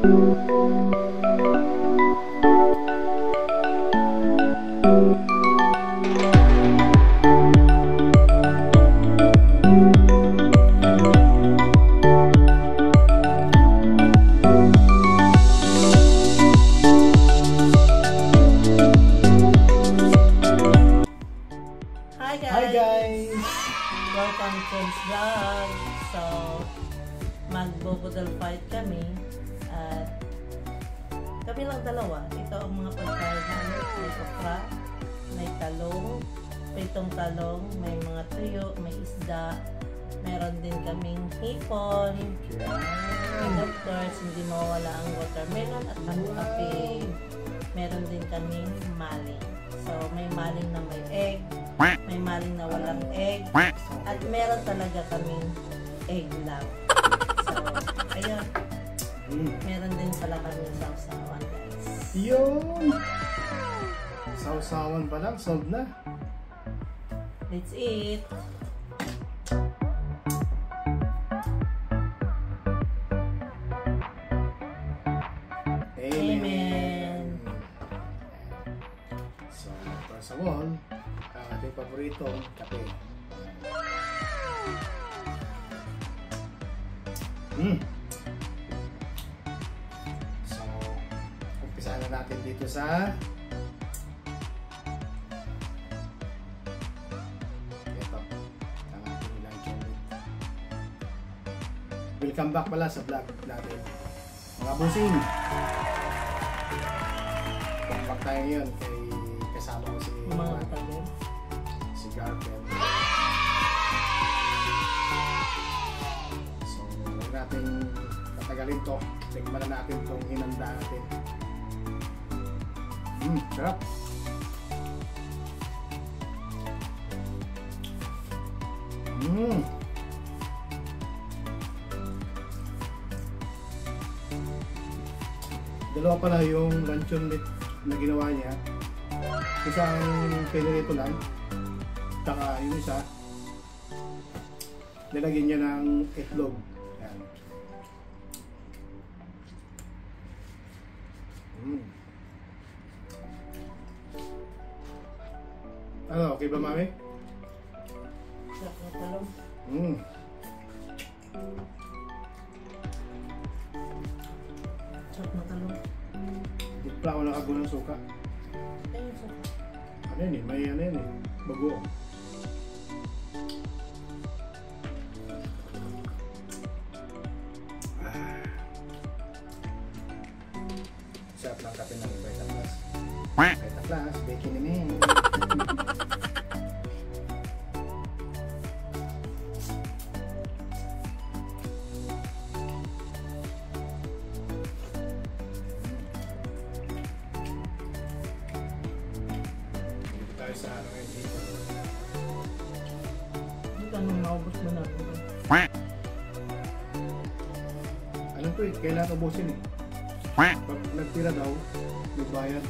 Welcome to Ken's Vlog. So, magbubudol fight kami at kami lang dalawa. Ito ang mga pagkain namin. May okra, may talong, pritong talong, may mga tuyo, may isda, meron din kaming hipon, and of course, hindi mawala ang watermelon at ang kape. Meron din kaming maling. So, may maling na may egg, may maling na walang egg, at meron talaga kaming egg lang. So, ayun. Meron din pala kaming sausawan, guys. Yun! Sausawan pa lang, solved na. Let's eat! Amen! So, para sa wall, ang ating paborito, kape. So, umpisahan na natin dito sa ito, ang ating luncheon meat. Welcome back pala sa vlog natin, mga busing. Back tayo ngayon kay kasama ko si Mga talim. si Garfield. So, huwag natin patagalin to. Tingnan na natin itong hinanda natin. Sarap! Dalawa pala yung luncheon meat na ginawa niya. Isang pinirito lang, saka yung isa nilagyan niya ng itlog. Yan. Ano, okay ba, mami? Sarap na talong. Sarap na talong. Tipla ko ng ng suka. Ayun, sarap. Ano yun eh, may ano yun eh, bago. Sarap lang kape ng Vita Plus. Vita Plus, baking namin. Sa ano ngayon dito. Hindi ka nung maubos mo na. Alam ko eh, kailangan ubusin eh. Pag nagtira daw, nagbayad.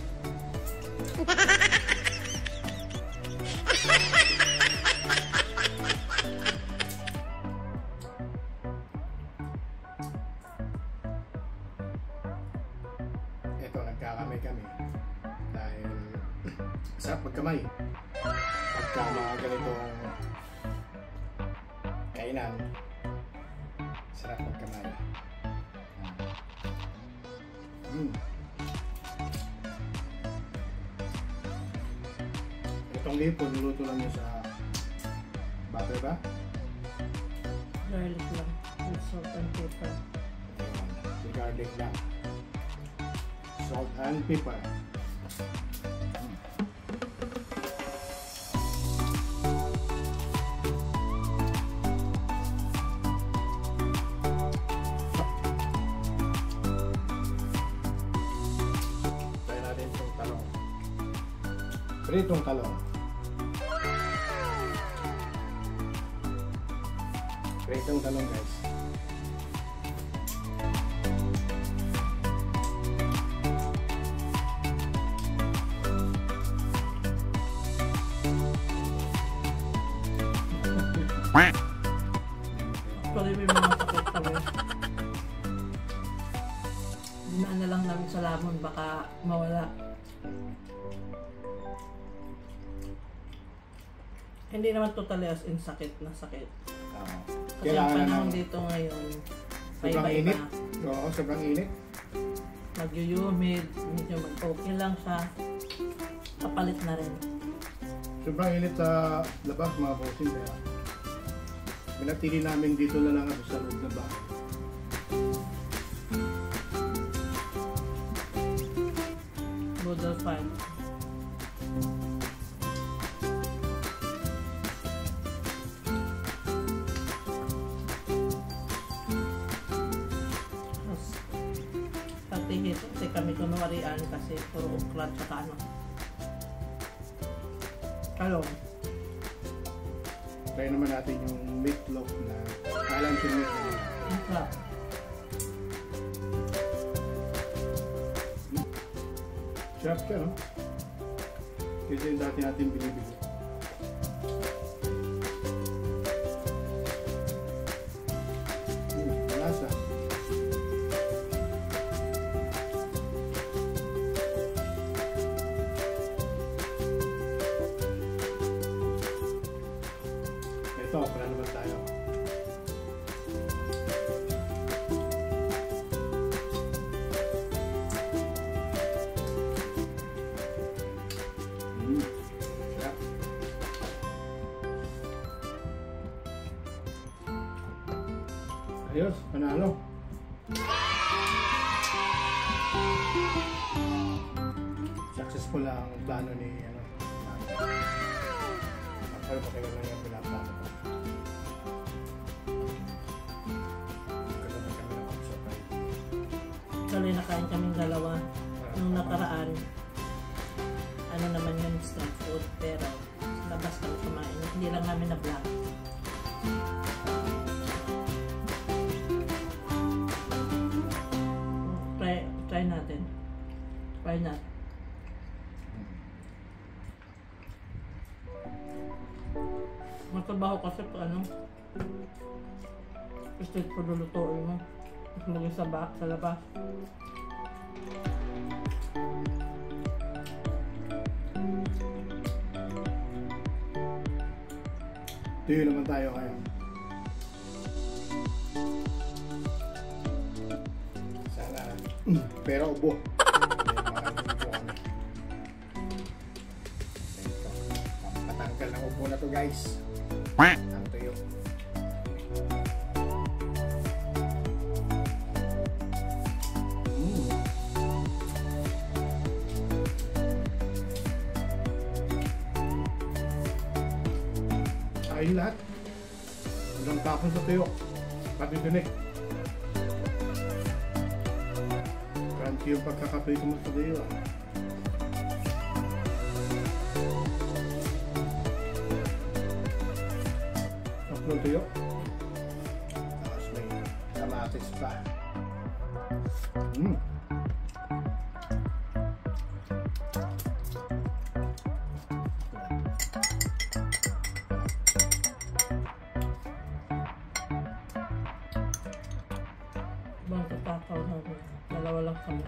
Ito, nagkakamay kami. Dahil sarap magkamay. Pagka mga ganitong kainan, sarap magkamay. Itong lipon, niluto lang niya sa butter ba? Garlic lang. With salt and pepper. Yung garlic lang. Salt and pepper. Pritong talong. Pritong talong, guys. Actually, may mga sakit kami. ano lang namin sa lamon, baka mawala. Hindi naman totally as in sakit na sakit. Kasi ang panahon dito ngayon, sobrang init. Oo, sobrang init. Mag-humid, medyo mag-okay lang siya. Kapalit na rin. Sobrang init sa labas mga bossing, kaya pinatili namin dito na lang sa loob ng bahay. Boodle 5. Pagtihit kasi kami kunwarian kasi puro uklat sa ano. Talong. Try naman natin yung meatloaf na luncheon meat. Uklat. Sarap siya, no? Kasi yung dati natin binibili. Lasa. Ito, pala naman tayo. Sarap. Ayos, panalo. Successful ang plano ni ano. Pero pakailan lang yung pinaplano ko. Kasama kami ng upside. Tuloy nakain kaming dalawa. Nung nakaraan, ano naman yun, street food. Pero, labas kami kumain. Hindi lang namin na-vlog. Try natin. Try natin. Matrabaho kasi pa ano, street food lulutuin mo. Mas maging sa labas. Tuyo naman tayo ngayon. Sana, pero ubo. Patanggal ng ubo na to, guys. Ang tuyo. Ayun lahat. Walang tapon sa tuyo. Pati dun eh. Crunchy yung pagkakaprito mo sa tuyo. Tatlong tuyo. Tapos may kamatis pa. Bang katakaw namin. Dalawa lang kami.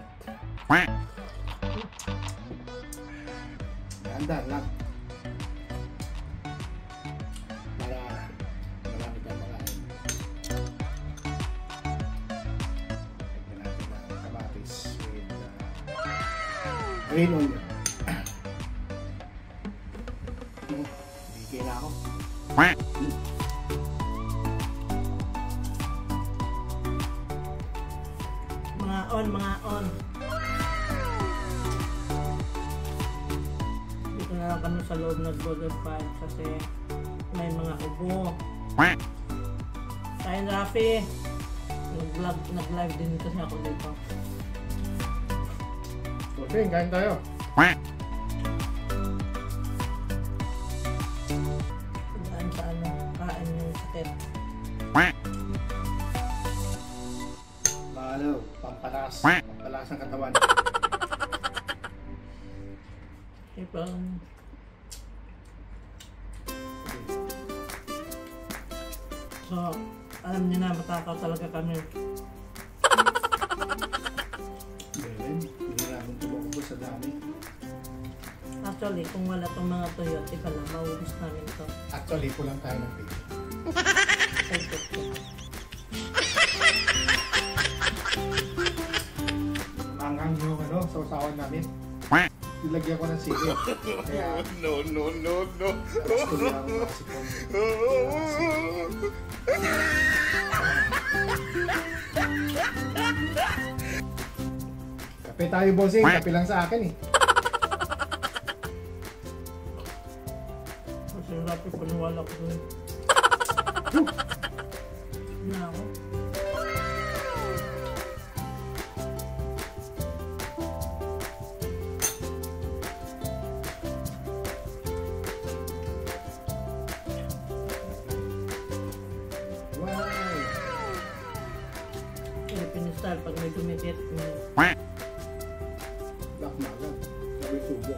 Dahan-dahan lang. Para marami kang makain. Lagyan natin ng kamatis with green onion. Bigay na ako. Mga on. Dito na lang kami sa loob ng Boodle 5 kasi may mga ubo. Kain Rafi. Nag-live din kasi ako dito. Okay, kain tayo. Daan sa ano, kain yung sakit. Mahalo, pampalas ang katawan. Ibang so, alam niyo na, matakaw talaga kami. dami. Actually, kung wala tong mga tuyo, tika lang, maubos namin to. Actually, kulang tayo ng pito. Mangang yung ano, sausawan namin. Ilagyan ko ng sili. Kaya, No. tapos ko lang masipon. Kape tayo, bossing. Kape lang sa akin eh. Kasi rapid paniwala ko dun. Na ako. Wow! Philippine style, pag may dumikit, Black magan. Sabi subo.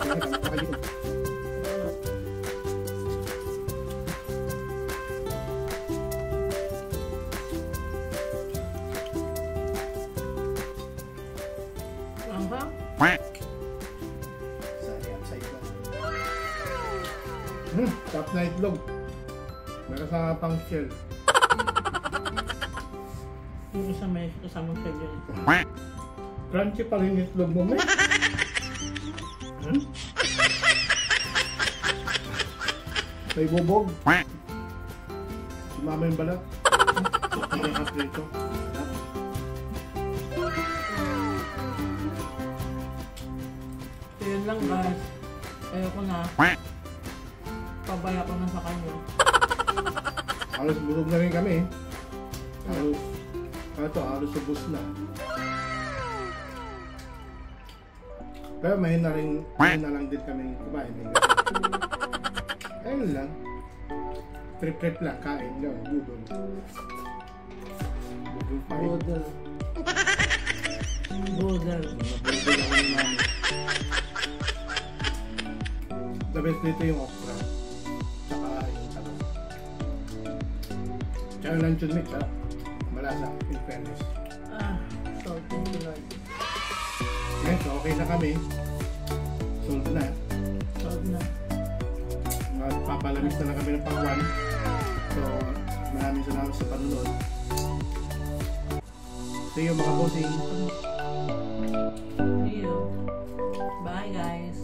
Kaya nakakalikod. Anghang? Sorry, upside down. Top na itlog. Meron sa pang shell. Yung isa may kasamang shell yun. Crunchy pa rin yung itlog mo, may. May bubog. Sumama yung balat. May half rito. So yun lang guys. Ayoko na. Pabaya ko na sa kanya. Halos busog na rin kami. Halos, halos ubos na. Pero may na lang din kami kumain. Ayun lang. Trip lang, kain lang, budol. Budol pa rin. Budol. Budol. Budol ako ni mami. The best dito yung okra. Tsaka yung talong. Tsaka yung luncheon meat, ha? Malasa, in fairness. So thank you Lord. Yes, okay na kami. Sold na. Sold na. Papalamis na lang kami ng pang-1. So, maraming salamat sa panunod. See you mga bossing. See you. Bye guys.